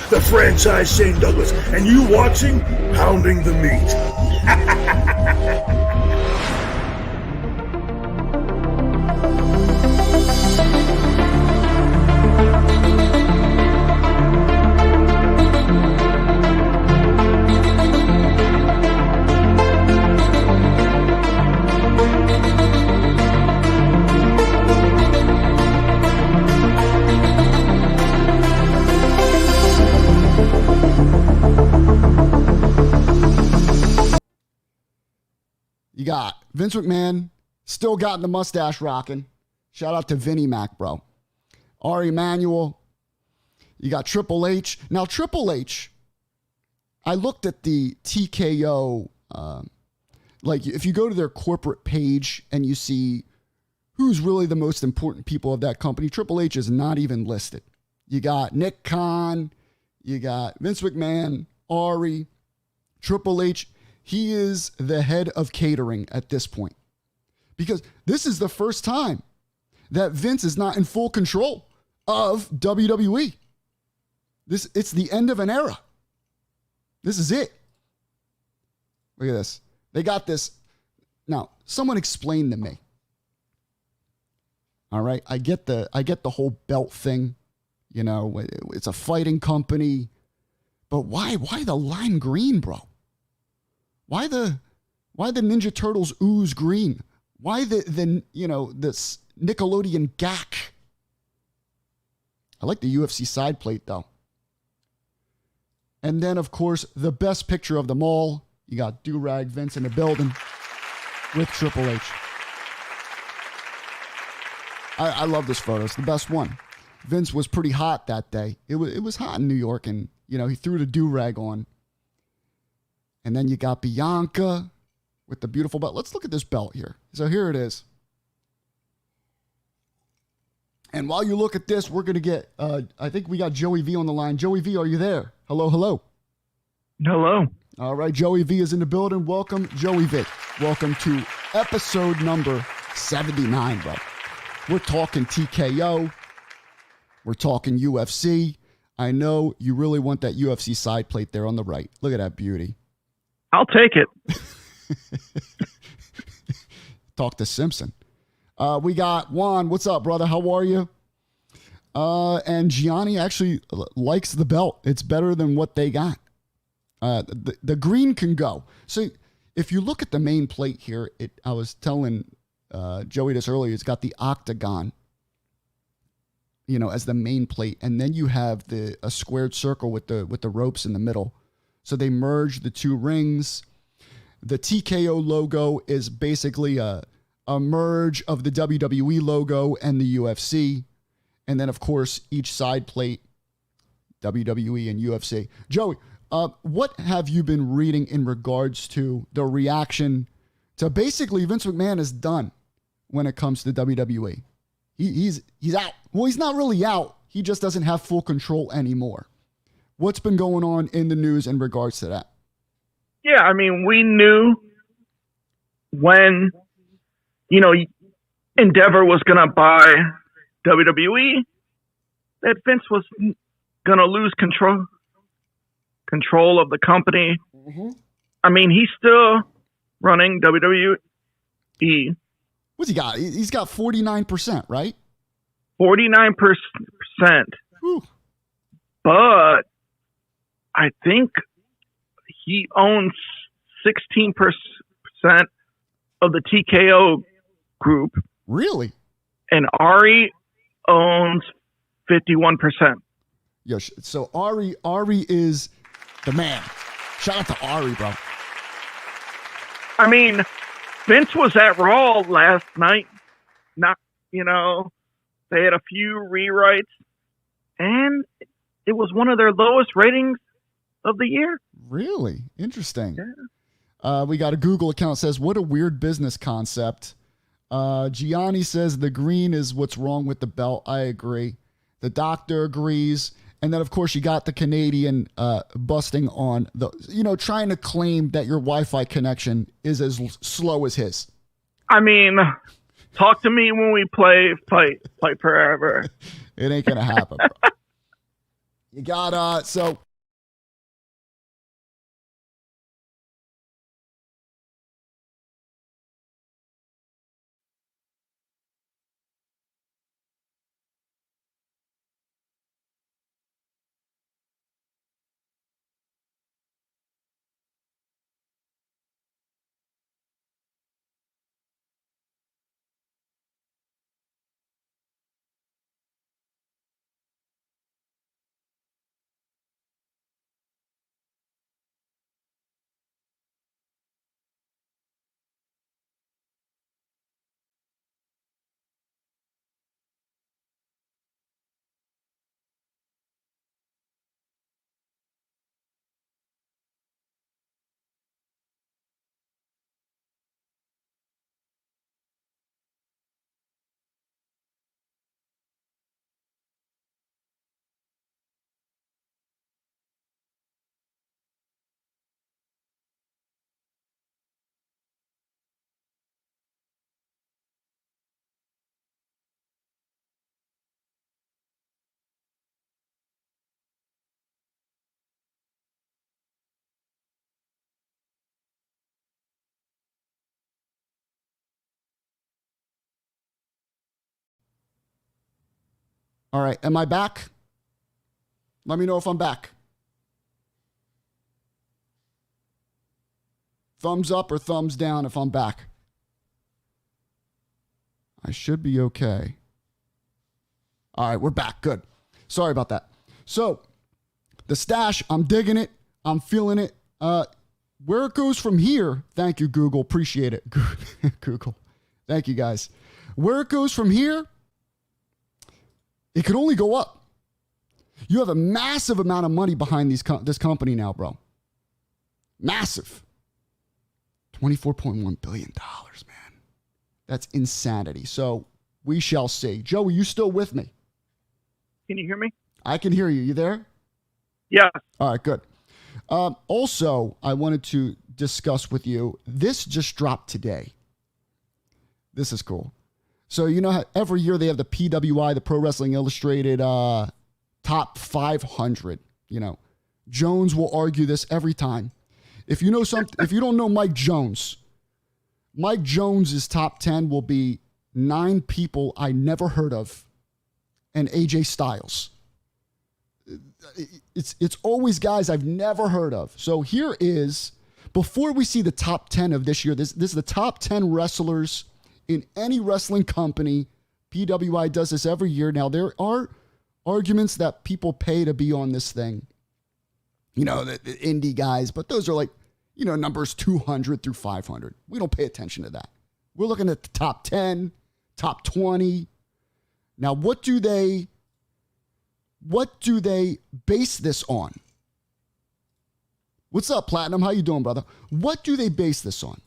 The franchise Shane Douglas, and you watching Pounding the Meat. You got Vince McMahon, still got the mustache rocking. Shout out to Vinnie Mac, bro. Ari Emanuel. You got Triple H. Now, Triple H, I looked at the TKO, like if you go to their corporate page and you see who's really the most important people of that company, Triple H is not even listed. You got Nick Khan, you got Vince McMahon, Ari, Triple H. He is the head of catering at this point because this is the first time that Vince is not in full control of WWE. It's the end of an era. This is it. Look at this. They got this. Now, someone explain to me. All right, I get the whole belt thing. You know, it's a fighting company, but why the lime green, bro? Why the Ninja Turtles ooze green? Why the this Nickelodeon gack? I like the UFC side plate though. And then of course the best picture of them all. You got Do-Rag Vince in the building with Triple H. I love this photo. It's the best one. Vince was pretty hot that day. It was hot in New York, and he threw the do-rag on. And then you got Bianca with the beautiful belt. Let's look at this belt here. So here it is. And while you look at this, we're going to get, I think we got Joey V on the line. Joey V, are you there? Hello, hello. Hello. All right, Joey V is in the building. Welcome, Joey V. Welcome to episode number 79, bro. We're talking TKO. We're talking UFC. I know you really want that UFC side plate there on the right. Look at that beauty. I'll take it. Talk to Simpson. We got Juan. What's up, brother? How are you? And Gianni actually likes the belt. It's better than what they got. The green can go. So if you look at the main plate here, I was telling Joey this earlier, it's got the octagon, as the main plate. And then you have a squared circle with the ropes in the middle. So they merge the two rings. The TKO logo is basically a merge of the WWE logo and the UFC. And then, of course, each side plate, WWE and UFC. Joey, what have you been reading in regards to the reaction to basically Vince McMahon is done when it comes to WWE? He's out. Well, he's not really out. He just doesn't have full control anymore. What's been going on in the news in regards to that? Yeah, I mean, we knew when, Endeavor was going to buy WWE that Vince was going to lose control of the company. Mm-hmm. I mean, he's still running WWE. What's he got? He's got 49%, right? 49%. Whew. But I think he owns 16% of the TKO Group. Really? And Ari owns 51%. Yo, so Ari is the man. Shout out to Ari, bro. I mean, Vince was at Raw last night. They had a few rewrites, and it was one of their lowest ratings of the year. Really? Interesting. Yeah. We got a Google account that says, what a weird business concept. Gianni says the green is what's wrong with the belt. I agree. The doctor agrees. And then, of course, you got the Canadian busting on trying to claim that your Wi-Fi connection is as slow as his. I mean, talk to me when we play Fight Forever. It ain't going to happen. You got, so. All right. Am I back? Let me know if I'm back. Thumbs up or thumbs down if I'm back. I should be okay. All right, we're back. Good. Sorry about that. So, the stash, I'm digging it. I'm feeling it. Where it goes from here, thank you, Google. Appreciate it. Google. Thank you, guys. Where it goes from here, it could only go up. You have a massive amount of money behind this company now, bro. Massive. $24.1 billion, man. That's insanity. So we shall see. Joey, you still with me? Can you hear me? I can hear you. You there? Yeah. All right, good. Also, I wanted to discuss with you, this just dropped today. This is cool. So, you know how every year they have the PWI, the Pro Wrestling Illustrated top 500. You know, Jones will argue this every time. If you know something, if you don't know Mike Jones's top 10 will be 9 people I never heard of and AJ Styles. It's always guys I've never heard of. So here is, before we see the top 10 of this year, this is the top 10 wrestlers in any wrestling company. PWI does this every year. Now, there are arguments that people pay to be on this thing. You know, the indie guys, but those are like, you know, numbers 200 through 500. We don't pay attention to that. We're looking at the top 10, top 20. Now, what do they base this on? What's up, Platinum? How you doing, brother? What do they base this on?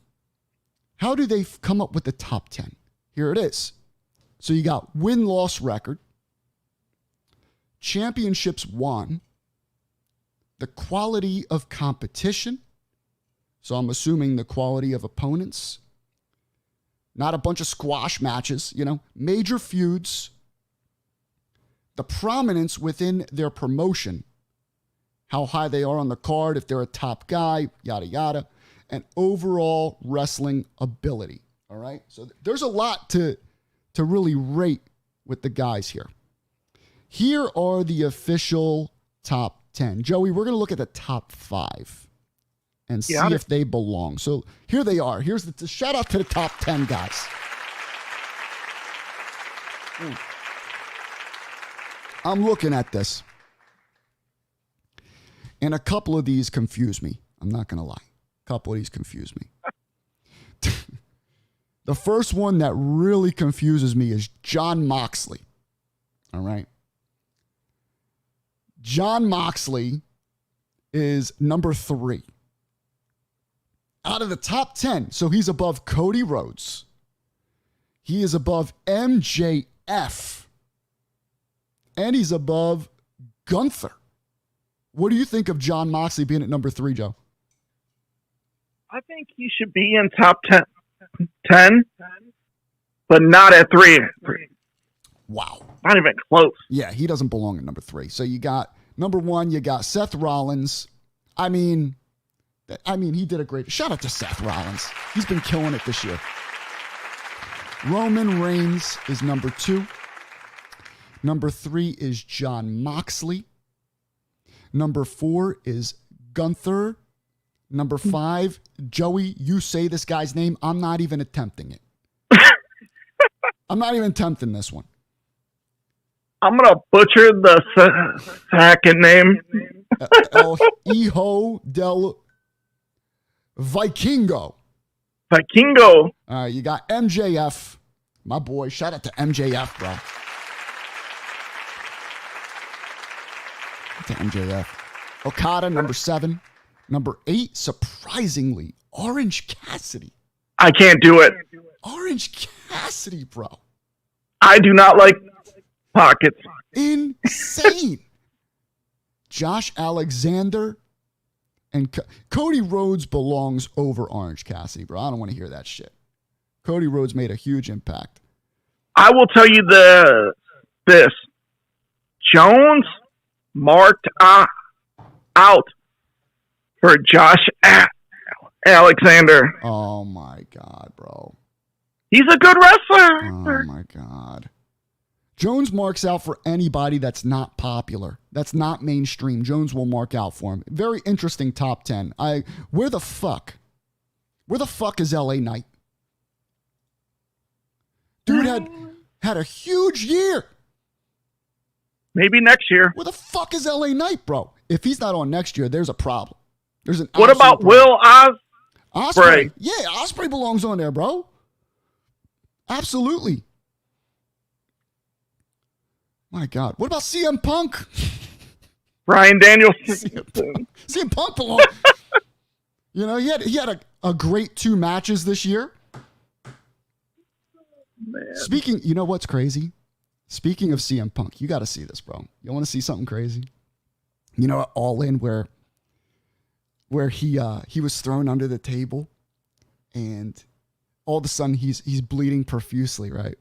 How do they come up with the top 10? Here it is. So you got win-loss record, championships won, the quality of competition. So I'm assuming the quality of opponents. Not a bunch of squash matches, you know, major feuds. The prominence within their promotion, how high they are on the card, if they're a top guy, yada, yada, and overall wrestling ability. All right. So there's a lot to really rate with the guys here. Here are the official top 10. Joey, we're going to look at the top 5 and see if they belong. So here they are. Here's the shout out to the top 10 guys. I'm looking at this, and a couple of these confuse me. I'm not going to lie. A couple of these confuse me. The first one that really confuses me is Jon Moxley. All right. Jon Moxley is number 3. Out of the top 10, so he's above Cody Rhodes. He is above MJF. And he's above Gunther. What do you think of Jon Moxley being at number 3, Joe? I think he should be in top 10, but not at 3. Wow. Not even close. Yeah, he doesn't belong at number 3. So you got Number 1, you got Seth Rollins. I mean, he did a great... Shout out to Seth Rollins. He's been killing it this year. Roman Reigns is number 2. Number 3 is Jon Moxley. Number 4 is Gunther. Number 5, Joey, you say this guy's name. I'm not even attempting it. I'm not even attempting this one. I'm going to butcher the second name. El Hijo del Vikingo. Vikingo. All right, you got MJF. My boy, shout out to MJF, bro. To MJF. Okada, number 7. Number 8, surprisingly, Orange Cassidy. I can't do it. Orange Cassidy, bro. I do not like pockets. Insane. Josh Alexander and Cody Rhodes belongs over Orange Cassidy, bro. I don't want to hear that shit. Cody Rhodes made a huge impact. I will tell you this. Jones marked out for Josh Alexander. Oh, my God, bro. He's a good wrestler. Oh, my God. Jones marks out for anybody that's not popular, that's not mainstream. Jones will mark out for him. Very interesting top 10. Where the fuck is LA Knight? Dude had a huge year. Maybe next year. Where the fuck is LA Knight, bro? If he's not on next year, there's a problem. What about problem. Will Ospreay? Yeah, Ospreay belongs on there, bro. Absolutely. My God. What about CM Punk? Bryan Danielson. CM Punk belongs. You know, he had a great 2 matches this year. Man. You know what's crazy? Speaking of CM Punk, you got to see this, bro. You want to see something crazy? You know, All In where he was thrown under the table, and all of a sudden he's bleeding profusely, right?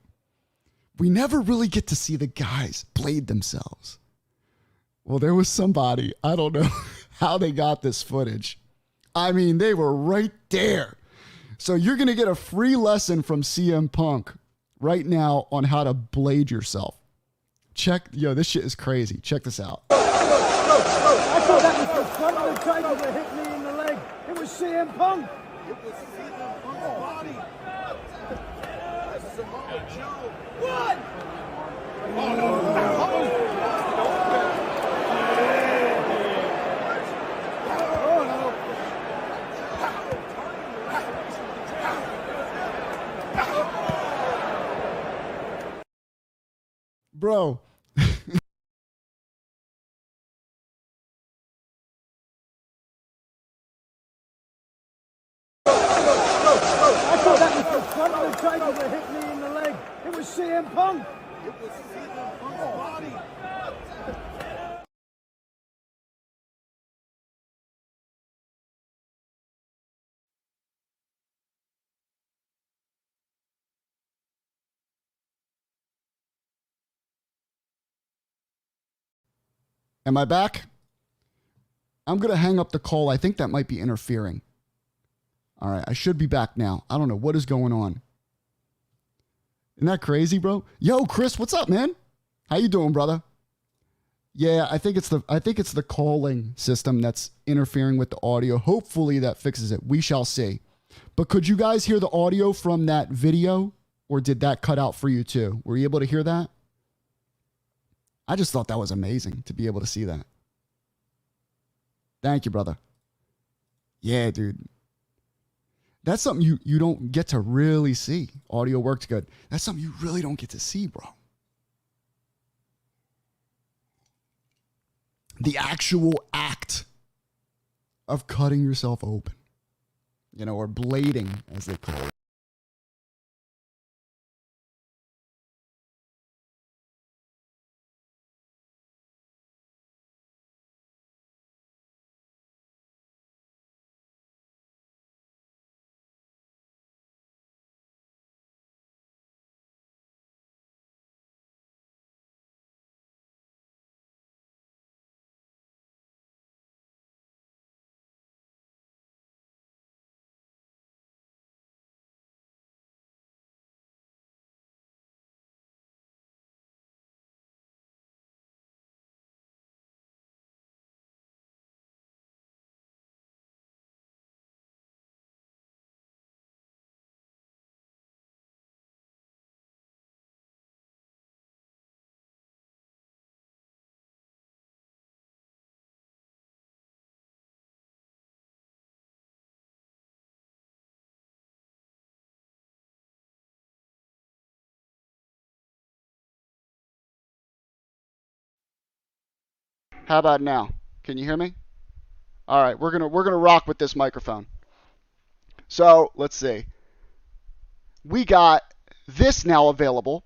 We never really get to see the guys blade themselves. Well, there was somebody, I don't know how they got this footage. I mean, they were right there. So you're going to get a free lesson from CM Punk right now on how to blade yourself. This shit is crazy. Check this out. I thought that was the front of the table that hit me in the leg. It was CM Punk. It was CM Punk's body. Samoa Joe. What? Oh, no. Bro. I thought that was the front of the table that hit me in the leg. It was CM Punk. It was CM Punk's body. Am I back? I'm going to hang up the call. I think that might be interfering. All right, I should be back now. I don't know what is going on. Isn't that crazy, bro? Yo, Chris, what's up, man? How you doing, brother? Yeah, I think it's the calling system that's interfering with the audio. Hopefully that fixes it. We shall see. But could you guys hear the audio from that video, or did that cut out for you too? Were you able to hear that? I just thought that was amazing to be able to see that. Thank you, brother. Yeah, dude. That's something you don't get to really see. Audio worked good. That's something you really don't get to see, bro. The actual act of cutting yourself open. Or blading, as they call it. How about now? Can you hear me? All right, we're gonna rock with this microphone. So let's see. We got this now available.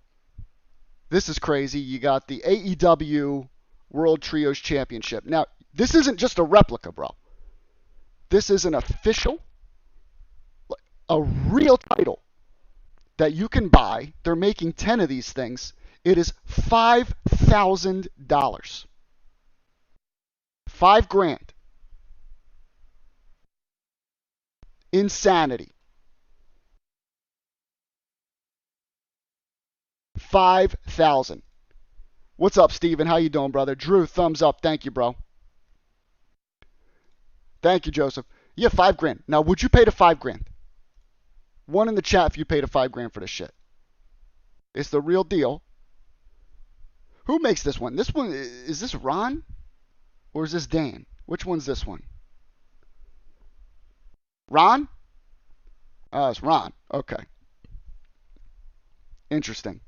This is crazy. You got the AEW World Trios Championship. Now, this isn't just a replica, bro. This is an official, a real title that you can buy. They're making 10 of these things. It is $5,000. $5,000. Insanity. 5,000. What's up, Steven? How you doing, brother? Drew, thumbs up. Thank you, bro. Thank you, Joseph. Yeah, $5,000. Now, would you pay the $5,000? One in the chat if you paid a $5,000 for this shit. It's the real deal. Who makes this one? This one, is this Ron? Or is this Dan? Which one's this one? Ron? Oh, it's Ron. Okay. Interesting.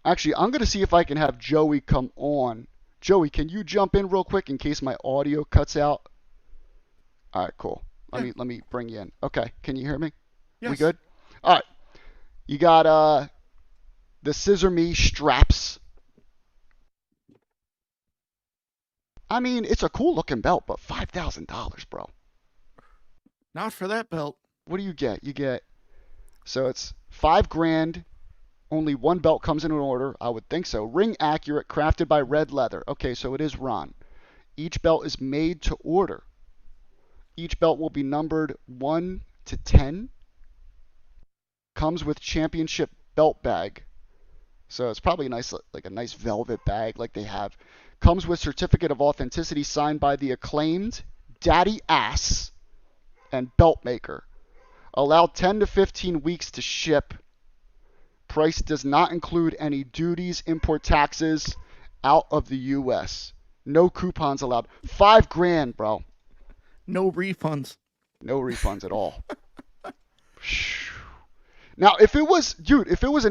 Actually, I'm going to see if I can have Joey come on. Joey, can you jump in real quick in case my audio cuts out? All right, cool. Let me bring you in. Okay, can you hear me? Yes. We good? All right. You got the Scissor Me straps. I mean, it's a cool looking belt, but $5,000, bro. Not for that belt. What do you get? You get, so it's $5,000. Only one belt comes in an order. I would think so. Ring accurate, crafted by Red Leather. Okay, so it is Ron. Each belt is made to order. Each belt will be numbered 1 to 10. Comes with championship belt bag. So it's probably nice, like a nice velvet bag like they have. Comes with certificate of authenticity signed by the acclaimed Daddy Ass and belt maker. Allowed 10 to 15 weeks to ship. Price does not include any duties, import taxes out of the U.S. No coupons allowed. $5,000, bro. No refunds. No refunds at all. Now, if it was an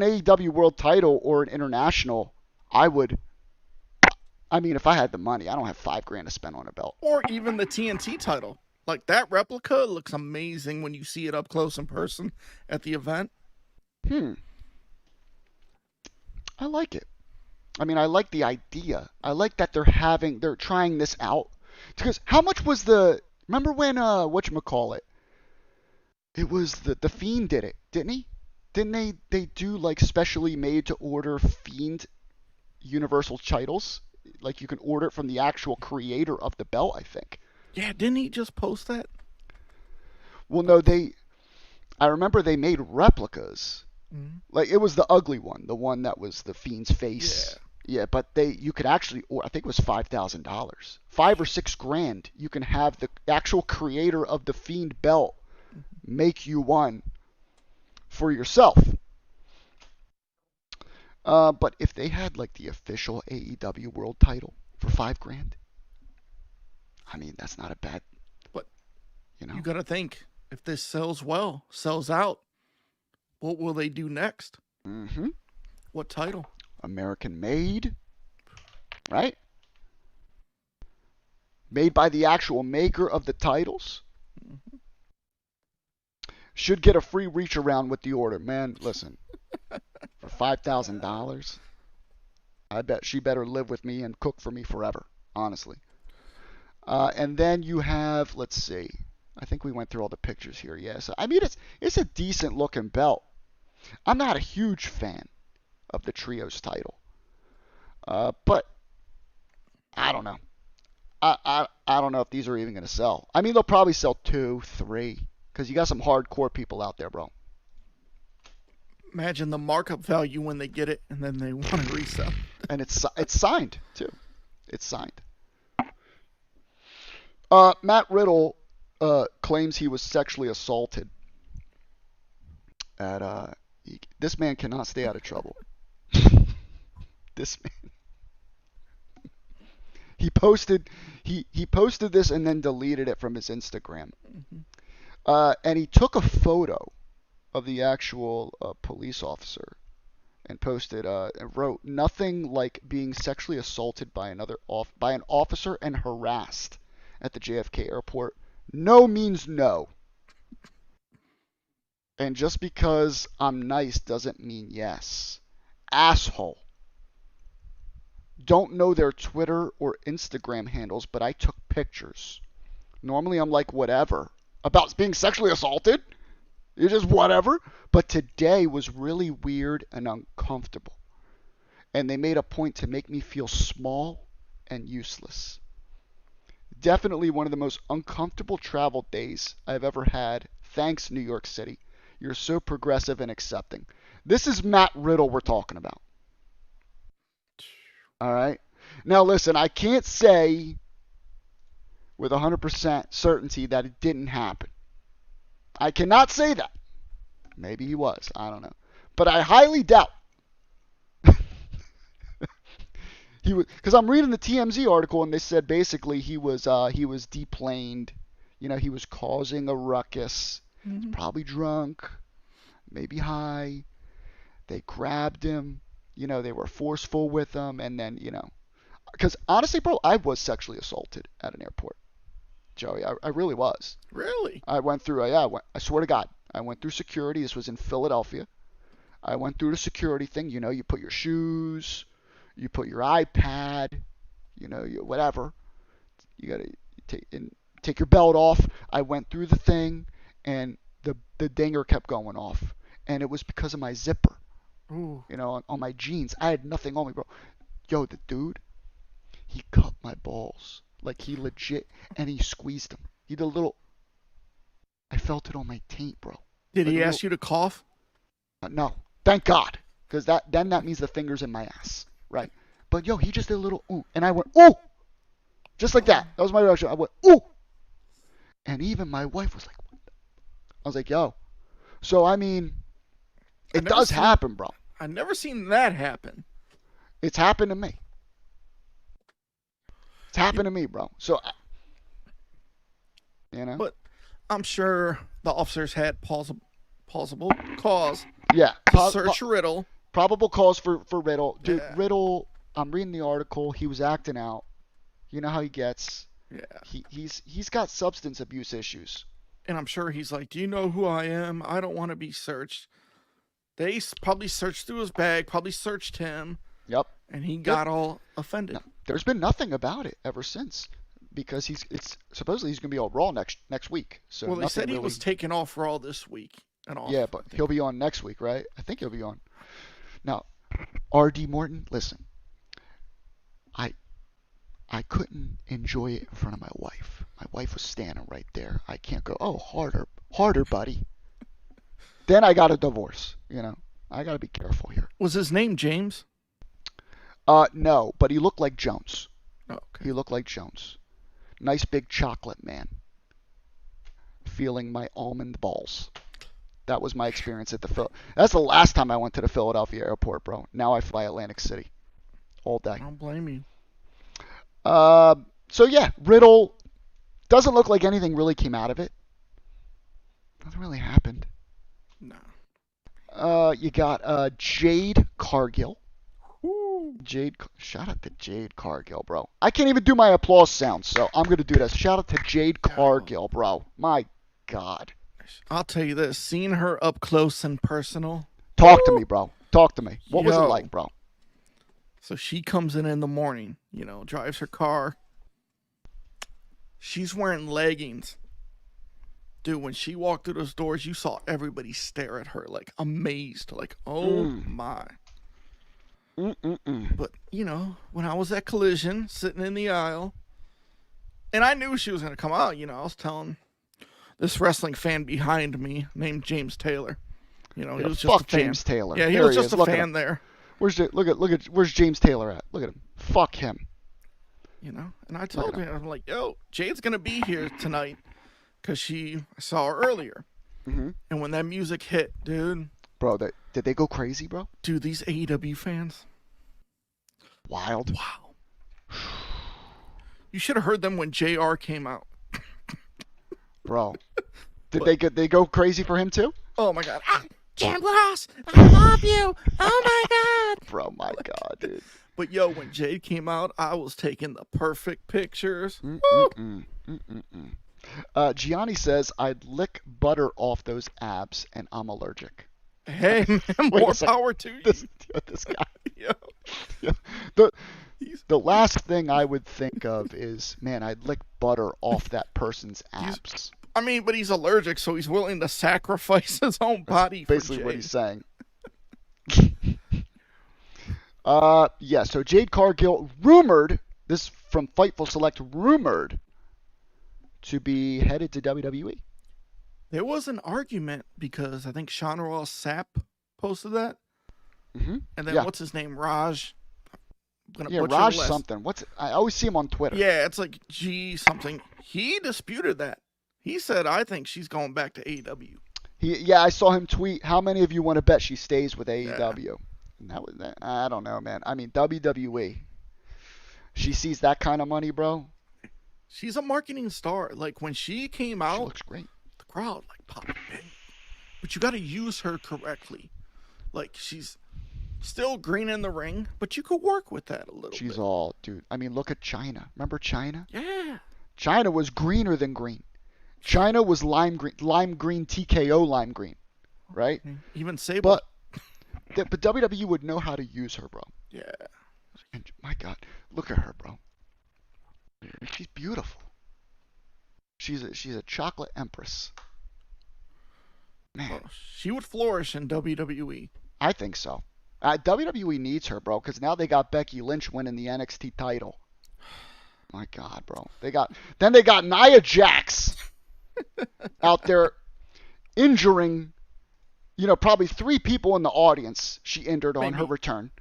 AEW World Title or an international, I mean, if I had the money, I don't have $5,000 to spend on a belt. Or even the TNT title. Like, that replica looks amazing when you see it up close in person at the event. I like it. I mean, I like the idea. I like that they're trying this out. Because how much was remember when, whatchamacallit? It was the Fiend did it, didn't he? Didn't they do like specially made to order Fiend Universal titles? Like you can order it from the actual creator of the belt, I think. Yeah, didn't he just post that? Well, no, I remember they made replicas. Mm-hmm. Like it was the ugly one, the one that was the Fiend's face. Yeah, but you could actually, or I think it was $5,000, $5,000 or $6,000. You can have the actual creator of the Fiend belt make you one for yourself. But if they had like the official AEW World Title for $5,000, I mean that's not a bad. But you got to think if this sells well, sells out. What will they do next? Mm-hmm. What title? American made, right? Made by the actual maker of the titles. Mm-hmm. Should get a free reach around with the order. Man, listen. For $5,000, I bet she better live with me and cook for me forever, honestly. And then you have, let's see. I think we went through all the pictures here. Yeah, so, I mean, it's a decent looking belt. I'm not a huge fan of the Trios title. But I don't know. I don't know if these are even going to sell. I mean, they'll probably sell 2, 3, because you got some hardcore people out there, bro. Imagine the markup value when they get it, and then they want to resell. And it's signed, too. It's signed. Matt Riddle claims he was sexually assaulted. This man cannot stay out of trouble. This man. He posted this and then deleted it from his Instagram. Mm-hmm. And he took a photo of the actual police officer. and posted and wrote, "Nothing like being sexually assaulted by an officer and harassed at the JFK airport. No means no. And just because I'm nice doesn't mean yes. Asshole. Don't know their Twitter or Instagram handles, but I took pictures. Normally I'm like, whatever. About being sexually assaulted? It's just whatever. But today was really weird and uncomfortable. And they made a point to make me feel small and useless. Definitely one of the most uncomfortable travel days I've ever had. Thanks, New York City. You're so progressive and accepting." This is Matt Riddle we're talking about. All right? Now, listen, I can't say with 100% certainty that it didn't happen. I cannot say that. Maybe he was. I don't know. But I highly doubt. He was, because I'm reading the TMZ article and they said basically he was deplaned. You know, he was causing a ruckus. He's probably drunk, maybe high. They grabbed him. You know, they were forceful with him, and then, you know, because honestly, bro, I was sexually assaulted at an airport, Joey. I really was. Really? I went through. I swear to God, I went through security. This was in Philadelphia. I went through the security thing. You know, you put your shoes, you put your iPad, you know, whatever. You gotta take your belt off. I went through the thing, and the dinger kept going off, and it was because of my zipper. Ooh. You know, on my jeans. I had nothing on me, bro. Yo, the dude, he cut my balls. Like, he legit, and he squeezed them. He did a little, I felt it on my taint, bro. Did Like he ask you to cough? No. Thank God. Because then that means the finger's in my ass. Right. But, yo, he just did a little ooh. And I went, ooh. Just like that. That was my reaction. I went, ooh. And even my wife was like, what the? I was like, yo. So, I mean, it does happen, bro. I've never seen that happen. It's happened to me. It's happened to me, bro. So, you know. But I'm sure the officers had plausible cause Yeah. to search Riddle. Probable cause for Riddle. Dude, Yeah. Riddle, I'm reading the article. He was acting out. You know how he gets. Yeah. He's got substance abuse issues. And I'm sure he's like, do you know who I am? I don't want to be searched. They probably searched through his bag, probably searched him. Yep. And he got all offended. No, there's been nothing about it ever since, because supposedly he's gonna be on Raw next week. So well, they said he really was taking off Raw this week and off. Yeah, but he'll be on next week, right? I think he'll be on. Now, R.D. Morton, listen. I couldn't enjoy it in front of my wife. My wife was standing right there. I can't go, oh, harder, buddy. Then I got a divorce, you know. I got to be careful here. Was his name James? No, but he looked like Jones. Oh, okay. He looked like Jones. Nice big chocolate man. Feeling my almond balls. That was my experience at that's the last time I went to the Philadelphia airport, bro. Now I fly Atlantic City all day. I don't blame you. So yeah, Riddle doesn't look like anything really came out of it. Nothing really happened. No. You got Jade Cargill. Ooh. Shout out to Jade Cargill, bro. I can't even do my applause sound, so I'm gonna do this. Shout out to Jade Cargill, bro. My God. I'll tell you this: seeing her up close and personal. Talk to me, bro. Talk to me. What was it like, bro? So she comes in the morning, you know, drives her car. She's wearing leggings. Dude, when she walked through those doors, you saw everybody stare at her like amazed, like, oh my. But, you know, when I was at Collision, sitting in the aisle, and I knew she was going to come out, you know, I was telling this wrestling fan behind me named James Taylor. You know, he was just a fan. James Taylor. Yeah, he was just a fan there. Where's James Taylor at? Look at him. Fuck him. You know, and I told him, I'm like, yo, Jade's going to be here tonight because I saw her earlier. Mm-hmm. And when that music hit, dude. Bro, did they go crazy, bro? Dude, these AEW fans. Wild. Wow. You should have heard them when JR came out. Bro. Did they go crazy for him too? Oh my God. Gambler House, I love you. Oh my God. Bro, my God, dude. But yo, when Jade came out, I was taking the perfect pictures. Gianni says, I'd lick butter off those abs and I'm allergic. Hey, man, Wait more a second. power to you. This guy. Yo. Yeah. The last thing I would think of is, man, I'd lick butter off that person's abs. I mean, but he's allergic, so he's willing to sacrifice his own body for Basically Jade. what he's saying. Yeah, so Jade Cargill rumored, this from Fightful Select, rumored to be headed to WWE. There was an argument because I think Sean Ross Sapp posted that. Mm-hmm. And then Yeah. what's his name? Raj. I'm gonna Yeah, butcher Raj the last- something. I always see him on Twitter. Yeah, it's like G something. He disputed that. He said, I think she's going back to AEW. Yeah, I saw him tweet, how many of you want to bet she stays with AEW? And that was, I don't know, man. I mean, WWE. She sees that kind of money, bro. She's a marketing star. Like, when she came She out, looks great. the crowd, like, popped big. But you got to use her correctly. Like, she's still green in the ring, but you could work with that a little bit. She's all, dude. I mean, look at China. Remember China? Yeah. China was greener than green. China was lime green, TKO lime green, right? Even Sable. But WWE would know how to use her, bro. Yeah. And my God, look at her, bro. She's beautiful. She's a chocolate empress. Man, Well, she would flourish in WWE. I think so. WWE needs her, bro, because now they got Becky Lynch winning the NXT title. My God, bro. They got Nia Jax out there injuring, probably 3 people in the audience. She injured on her return.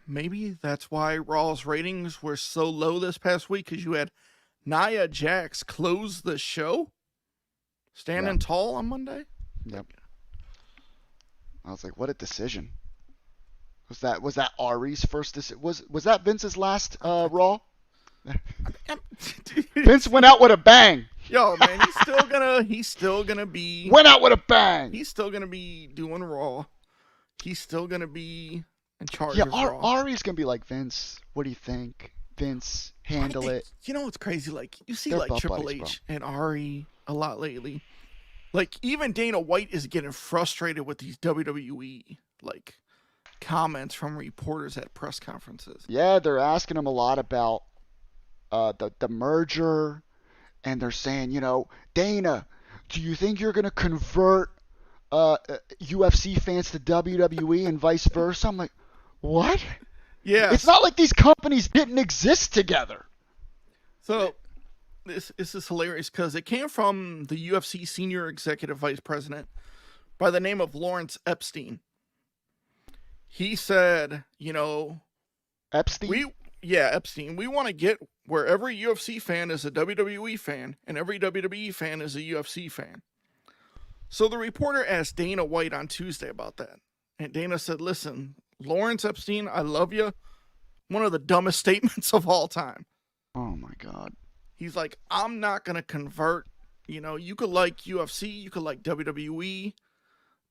Maybe that's why Raw's ratings were so low this past week, because you had Nia Jax close the show, standing tall on Monday. Yep. I was like, what a decision. Was that Ari's first decision? Was that Vince's last Raw? Vince went out with a bang. Yo, man, he's still gonna be Went out with a bang. He's still gonna be doing Raw. He's still gonna be in charge Yeah, of Raw. Ari's gonna be like, Vince, what do you think? Vince, handle it. You know what's crazy? Like, you see They're like butt Triple buddies, H and Ari a lot lately. Like, even Dana White is getting frustrated with these WWE like comments from reporters at press conferences. Yeah, they're asking him a lot about the merger, and they're saying, Dana, do you think you're gonna convert UFC fans to WWE and vice versa? I'm like, what? Yeah. It's not like these companies didn't exist together. So this is hilarious because it came from the UFC senior executive vice president by the name of Lawrence Epstein. He said, Epstein? Epstein. We want to get where every UFC fan is a WWE fan and every WWE fan is a UFC fan. So the reporter asked Dana White on Tuesday about that. And Dana said, listen, Lawrence Epstein, I love you. One of the dumbest statements of all time. Oh, my God. He's like, I'm not going to convert. You could like UFC, you could like WWE.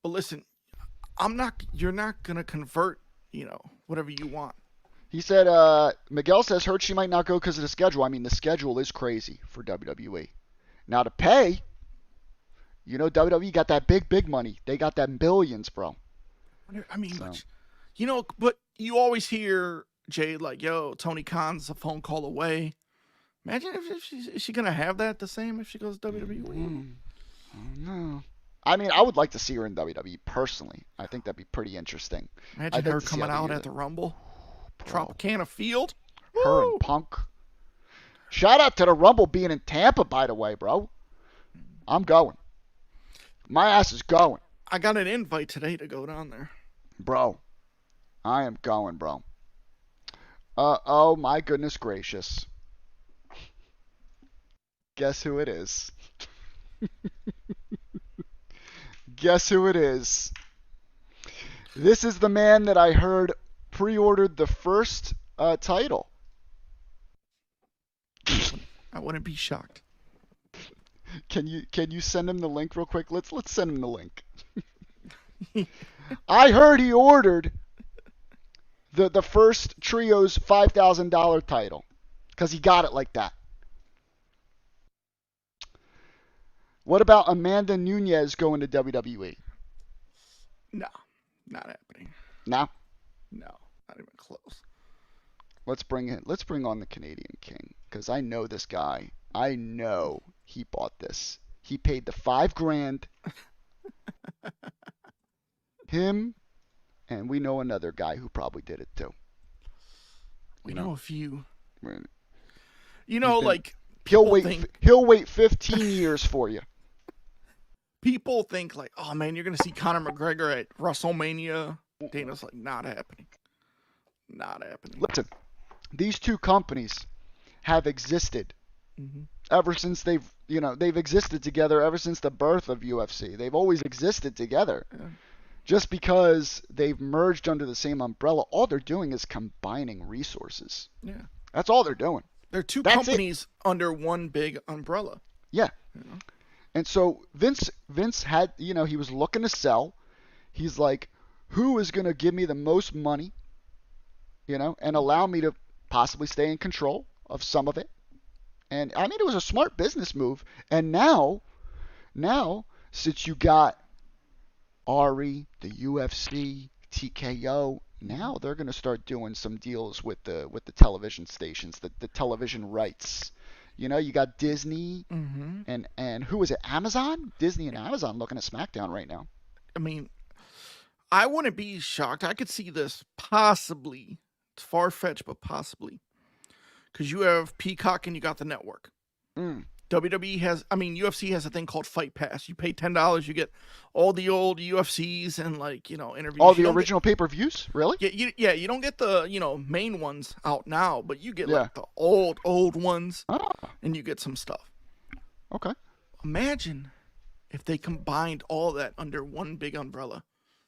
But listen, you're not going to convert, whatever you want. He said, Miguel says, heard she might not go because of the schedule. I mean, the schedule is crazy for WWE. Now, to pay, WWE got that big money. They got that billions, bro. I mean, So. but you always hear Jade like, yo, Tony Khan's a phone call away. Imagine is she going to have that the same if she goes to WWE? I don't know. I mean, I would like to see her in WWE personally. I think that'd be pretty interesting. Imagine I'd like her to see coming how they out use at it. the Rumble. Bro. Tropicana Field. Her Woo! and Punk. Shout out to the Rumble being in Tampa, by the way, bro. I'm going. My ass is going. I got an invite today to go down there. Bro. I am going, bro. Oh my goodness gracious. Guess who it is? Guess who it is? This is the man that I heard pre-ordered the first title. I wouldn't be shocked. Can you send him the link real quick? Let's send him the link. I heard he ordered the first trio's $5,000 title because he got it like that. What about Amanda Nunes going to WWE? No, not happening. No. No, not even close. Let's bring on the Canadian King because I know this guy. I know he bought this. He paid the $5,000. Him, and we know another guy who probably did it too. We know a few. Right. You know, like He'll wait 15 years for you. People think like, oh man, you're gonna see Conor McGregor at WrestleMania. Dana's like, not happening. Not happening. Listen, these two companies have existed ever since they've existed together ever since the birth of UFC. They've always existed together. Yeah. Just because they've merged under the same umbrella, all they're doing is combining resources. Yeah. That's all they're doing. They're two That's companies under one big umbrella. Yeah. You know? And so Vince had, he was looking to sell. He's like, who is going to give me the most money, and allow me to possibly stay in control of some of it. And I mean, it was a smart business move. And now, since you got Ari, the UFC, TKO, now they're going to start doing some deals with the television stations, the television rights. You got Disney and who is it? Amazon? Disney and Amazon looking at SmackDown right now. I mean, I wouldn't be shocked. I could see this possibly. It's far-fetched, but possibly. Because you have Peacock and you got the network. WWE UFC has a thing called Fight Pass. You pay $10, you get all the old UFCs and interviews. All the original pay-per-views? Really? Yeah, you don't get the main ones out now, but you get the old ones, and you get some stuff. Okay. Imagine if they combined all that under one big umbrella.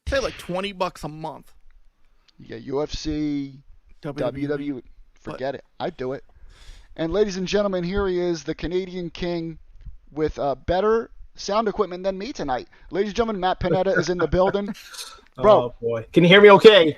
Say like $20 a month. You got UFC, WWE. Forget it. I'd do it. And ladies and gentlemen, here he is, the Canadian King, with better sound equipment than me tonight. Ladies and gentlemen, Matt Pineda is in the building. Bro, oh boy, can you hear me okay?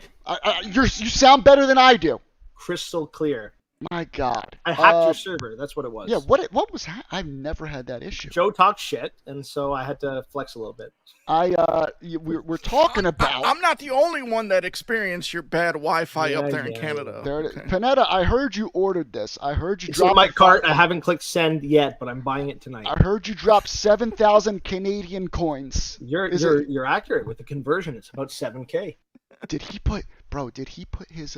You sound better than I do. Crystal clear. My God. I hacked your server. That's what it was. Yeah, what was that? I've never had that issue. Joe talked shit, and so I had to flex a little bit. We're talking about... I'm not the only one that experienced your bad Wi-Fi up there in Canada. There it is. Pineda, I heard you ordered this. I heard you It's drop... in my cart. I haven't clicked send yet, but I'm buying it tonight. I heard you drop 7,000 Canadian coins. You're accurate with the conversion. It's about 7K. Did he put his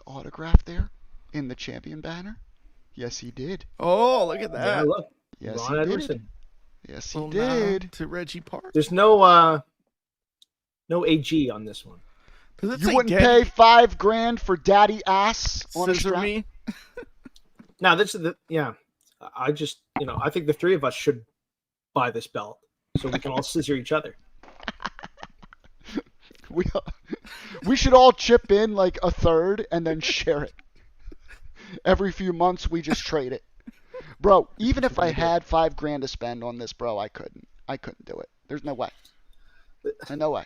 autograph there in the champion banner? Yes, he did. Oh, look at that. Yeah, look. Yes, Ron he Edwards. did. Yes, he Well, did. now to Reggie Park. There's no AG on this one. Does it You say wouldn't Daddy pay $5,000 for daddy ass on a Scissor strap? me? Now this is I just I think the three of us should buy this belt so we can all scissor each other. We should all chip in like a third and then share it. Every few months we just trade it. Bro, even if I had $5,000 to spend on this, bro, I couldn't do it. There's no way. No way.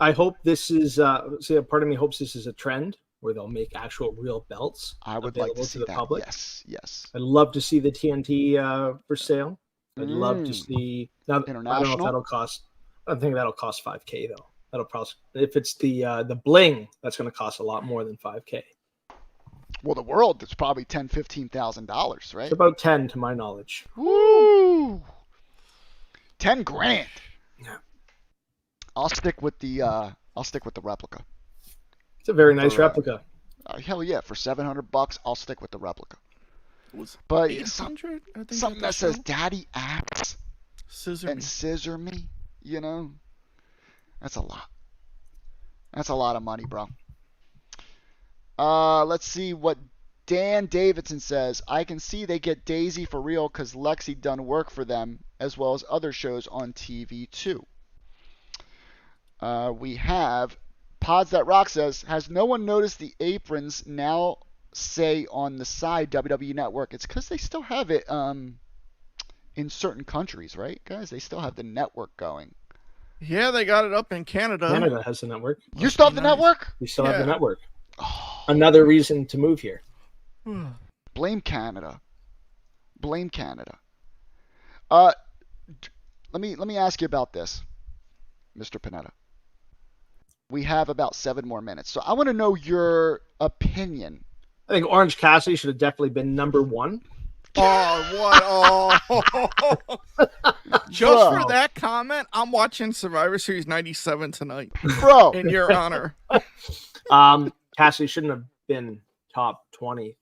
I hope this is a part of me hopes this is a trend where they'll make actual real belts. I would like to see the that. public. Yes. I'd love to see the TNT for sale. I'd love to see now. International? I don't know if that'll cost. I don't think that'll cost $5K though. That'll probably if it's the bling, that's going to cost a lot more than $5K. Well, the world is probably $10,000-$15,000, right? It's about 10 to my knowledge. Woo! $10,000. Yeah. I'll stick with the replica. It's a very nice replica. Hell yeah! For $700, I'll stick with the replica. But But 800, I think, something that says "Daddy Axe" Scissor and me. "Scissor me," that's a lot. That's a lot of money, bro. Let's see what Dan Davidson says. I can see they get Daisy for real because Lexi done work for them as well as other shows on TV too. We have Pods That Rock says, has no one noticed the aprons now say on the side WWE Network? It's because they still have it in certain countries, right, guys? They still have the network going. Yeah, they got it up in Canada. Canada has the network. You still have the nice. network? We still have the Yeah. network. Another reason to move here. Blame Canada. Blame Canada. Let me ask you about this, Mr. Panetta. We have about 7 more minutes, so I want to know your opinion. I think Orange Cassidy should have definitely been number 1. Oh, what? Oh. Just Bro. for that comment, I'm watching Survivor Series 97 tonight. Bro, In your honor. Cassidy shouldn't have been top 20.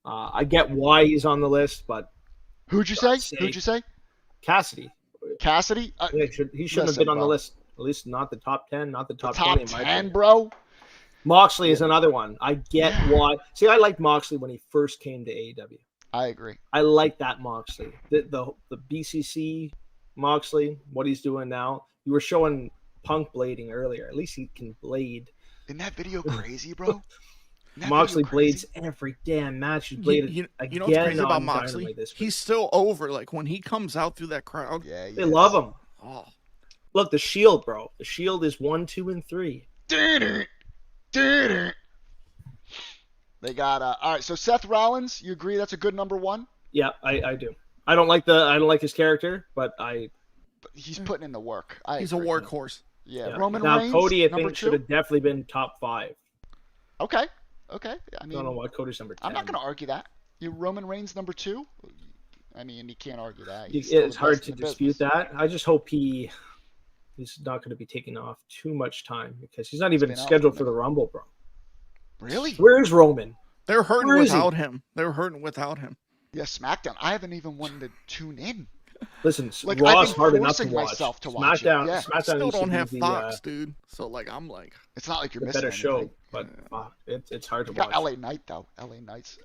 I get why he's on the list, but who'd you say? Who'd you say? Cassidy. Cassidy? Yeah, he shouldn't have been on the list. At least not the top 10, not the top 20. Top in my 10, opinion. bro? Moxley is another one. I get why. See, I liked Moxley when he first came to AEW. I agree. I like that Moxley. The BCC Moxley, what he's doing now. You were showing Punk blading earlier. At least he can blade. Isn't that video crazy, bro? Isn't that Moxley video crazy? blades every damn match. He bladed You again know what's crazy about on Moxley? Dynamite this week. He's still over. Like, when he comes out through that crowd. Yeah, They love him. Oh. Look, the Shield, bro. The Shield is 1, 2, and 3. They got all right. So Seth Rollins, you agree that's a good number 1? Yeah, I do. I don't like his character, but He's putting in the work. He's a workhorse. Yeah, yeah. Roman Now Reigns. Cody, I number think, should 2. have definitely been top 5. Okay. I I mean, don't know why Cody's number 10. I'm not going to argue that. Roman Reigns number 2. I mean, you can't argue that. He's still It's the hard best to in the dispute business. that. I just hope he's not going to be taking off too much time because he's not even been out scheduled for a for the Rumble, bro. Really? Where's Roman? They're hurting Where is he? without him. They're hurting without him. Yeah, SmackDown. I haven't even wanted to tune in. Listen, Like, Raw's I've been hard enough to forcing watch. myself to watch it, SmackDown, yeah. SmackDown Still needs to don't be have the, Fox, dude. So, like, I'm like, It's not like you're the missing better show, anything. but it's hard to You got watch. LA Knight though. LA Knights.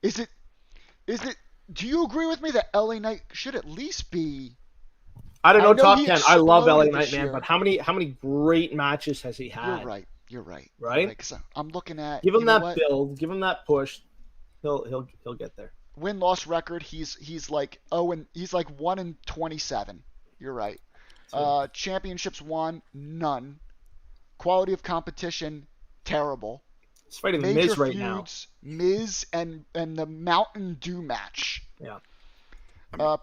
Is it? Do you agree with me that LA Knight should at least be? I don't know, I know top he 10. I love LA exploded Knight, this man, year. but how many great matches has he had? You're right. Right? You're right. 'Cause I'm looking at. Give him you know that what? build, give him that push. He'll get there. Win-loss record. He's like 1-27. You're right. Championships won, none. Quality of competition, terrible. He's fighting the Major Miz right now. feuds, Miz and the Mountain Dew match. Yeah.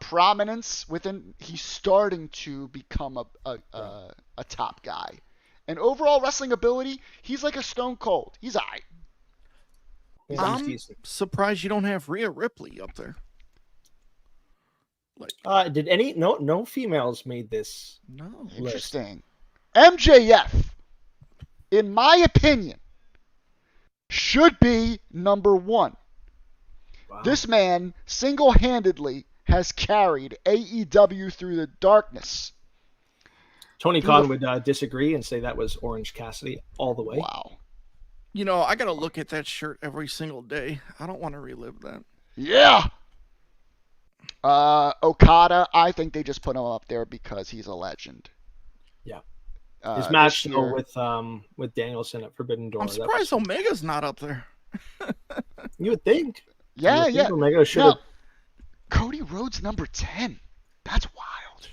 Prominence within, he's starting to become a top guy. And overall wrestling ability, he's like a Stone Cold. He's alright. I'm decent. surprised you don't have Rhea Ripley up there. Like, Did any no females made this? no. Interesting. MJF, in my opinion, should be number 1. Wow. This man single-handedly has carried AEW through the darkness. Tony Khan would disagree and say that was Orange Cassidy all the way. Wow. You know, I got to look at that shirt every single day. I don't want to relive that. Yeah. Okada, I think they just put him up there because he's a legend. Yeah. His match with Danielson at Forbidden Door. I'm surprised Omega's not up there. You would think. Yeah, You would yeah. think Omega should have. Now, Cody Rhodes number 10. That's wild.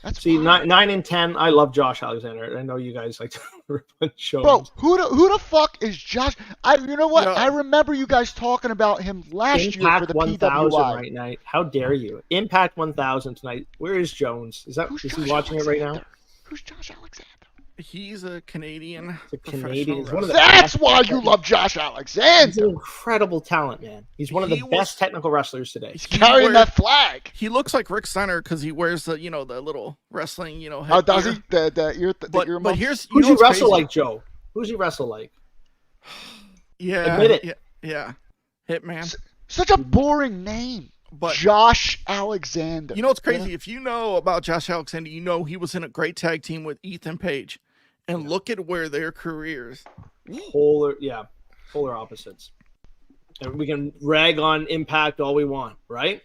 That's See, wild. 9 and 10. I love Josh Alexander. I know you guys like to rip on shows. Bro, who the fuck is Josh? You know what? Yeah. I remember you guys talking about him last year for Impact the 1000 PWI. right night. How dare you? Impact 1000 tonight. Where is Jones? Is he Josh watching it right now? Alexander? Who's Josh Alexander? He's a Canadian. It's a professional Canadian. He's one of the wrestler. That's why you love Josh He's Alexander. an incredible talent, man. He's one of the He was- best technical wrestlers today. He's carrying that flag. He looks like Rick Steiner because he wears the little wrestling Oh, does he? headgear. The ear But muffs? here's Who's he what's wrestle crazy? like, Joe? Who's he wrestle like? Yeah, Admit it. Yeah, Hitman. Such a boring name. But Josh Alexander. you know what's crazy? If you know about Josh Alexander, you know he was in a great tag team with Ethan Page. And look at where their careers. Polar opposites. And we can rag on Impact all we want, right?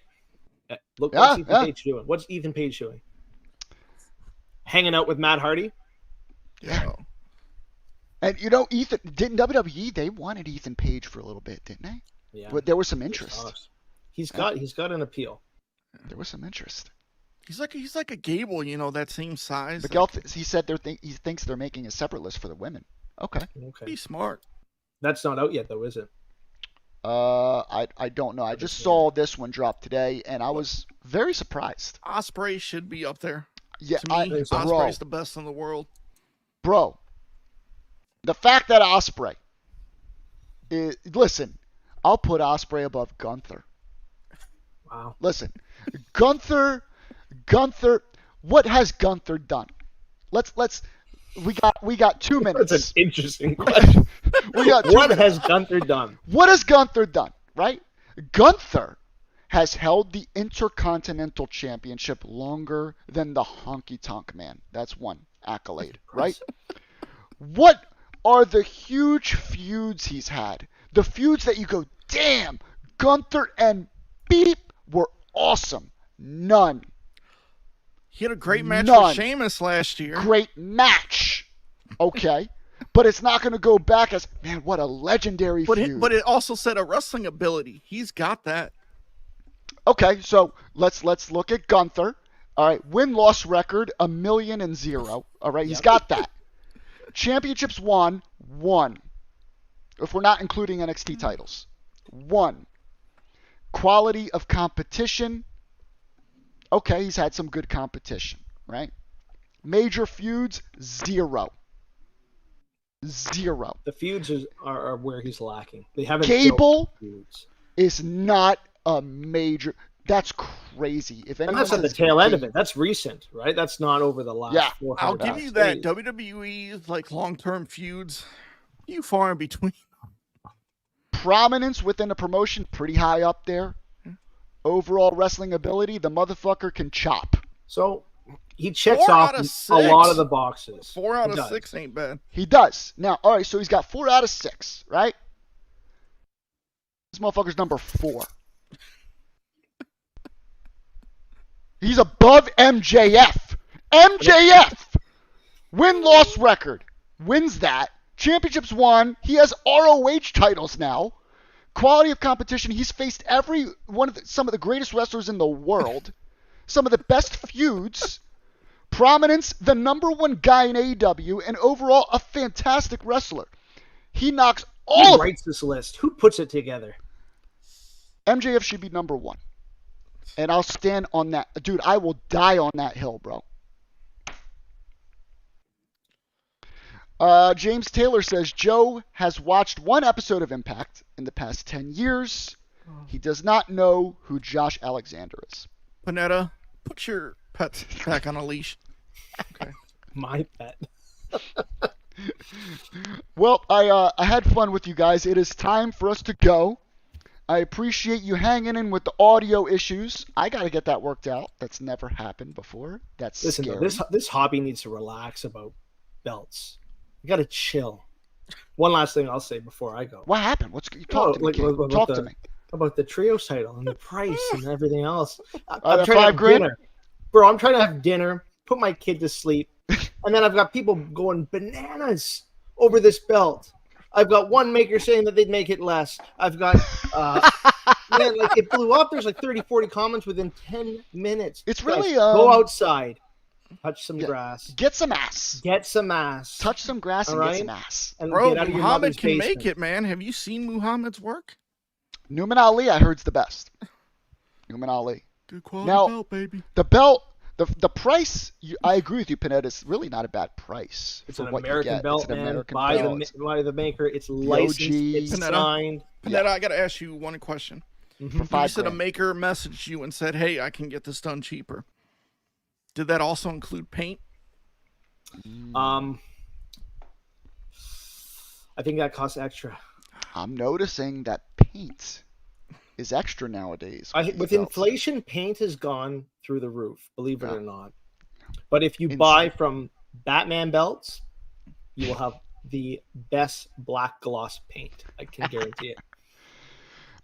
Look, what's Ethan Page doing? What's Ethan Page doing? Hanging out with Matt Hardy? Yeah. And Ethan didn't WWE, they wanted Ethan Page for a little bit, didn't they? Yeah. But there was some interest. He's got an appeal. There was some interest. He's like a Gable, that same size. Miguel, he said he thinks they're making a separate list for the women. Okay. Be smart. That's not out yet, though, is it? I don't know. I just saw this one drop today, and I was very surprised. Ospreay should be up there. Yeah, to me, Ospreay's the best in the world. Bro, the fact that Ospreay is, listen, I'll put Ospreay above Gunther. Wow. Listen, Gunther, what has Gunther done? We got 2 minutes. That's an interesting question. What has Gunther done? What has Gunther done, right? Gunther has held the Intercontinental Championship longer than the Honky Tonk Man. That's one accolade, right? What are the huge feuds he's had? The feuds that you go, damn, Gunther and Beep were awesome. None. He had a great match with Sheamus last year. Great match. Okay. But it's not going to go back as, man, what a legendary feud. But it also said a wrestling ability. He's got that. Okay, so let's look at Gunther. All right, win-loss record, 1,000,000. All right, he's got that. Championships won. If we're not including NXT titles. 1. Quality of competition. Okay, he's had some good competition, right? Major feuds, 0. The feuds are where he's lacking. They haven't. Gable is not a major. That's crazy. If and that's at the tail end of it. That's recent, right? That's not over the last. Yeah, I'll give you that. WWE's like long-term feuds, few far in between. Prominence within a promotion, pretty high up there. Overall wrestling ability, the motherfucker can chop. So he checks off a lot of the boxes. 4 out of 6 ain't bad. He does. Now, all right, so he's got 4 out of 6, right? This motherfucker's number 4. He's above MJF. MJF! Win-loss record. Wins that. Championships won. He has ROH titles now. Quality of competition. He's faced some of the greatest wrestlers in the world. Some of the best feuds. Prominence, the number 1 guy in AEW, and overall a fantastic wrestler. He knocks all of Who writes this list? Who puts it together? MJF should be number 1. And I'll stand on that. Dude, I will die on that hill, bro. James Taylor says, Joe has watched 1 episode of Impact in the past 10 years. He does not know who Josh Alexander is. Panetta, put your pet back on a leash. Okay. My pet. Well, I had fun with you guys. It is time for us to go. I appreciate you hanging in with the audio issues. I got to get that worked out. That's never happened before. That's scary. This hobby needs to relax about belts. You got to chill. One last thing I'll say before I go. What happened? Talk to me. About the trios title and the price and everything else. I'm trying to have dinner. Bro, I'm trying to have dinner, put my kid to sleep, and then I've got people going bananas over this belt. I've got one maker saying that they'd make it less. I've got, man, like it blew up. There's like 30, 40 comments within 10 minutes. It's really, go outside, touch some grass. Get some ass. Touch some grass and get some ass. And bro, Muhammad can make it, man. Have you seen Muhammad's work? Newman Ali, I heard, is the best. Newman Ali. Good quality belt, baby. The belt, the price, I agree with you, Panetta. It's really not a bad price. It's an American belt, man. By the maker. It's licensed. It's signed. Panetta, I got to ask you one question. Mm-hmm. You said a maker messaged you and said, hey, I can get this done cheaper. Did that also include paint? I think that costs extra. I'm noticing that paint is extra nowadays. With inflation, paint has gone through the roof, believe it or not. But if you buy from Batman belts, you will have the best black gloss paint. I can guarantee it.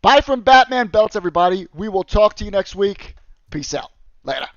Buy from Batman belts, everybody. We will talk to you next week. Peace out. Later.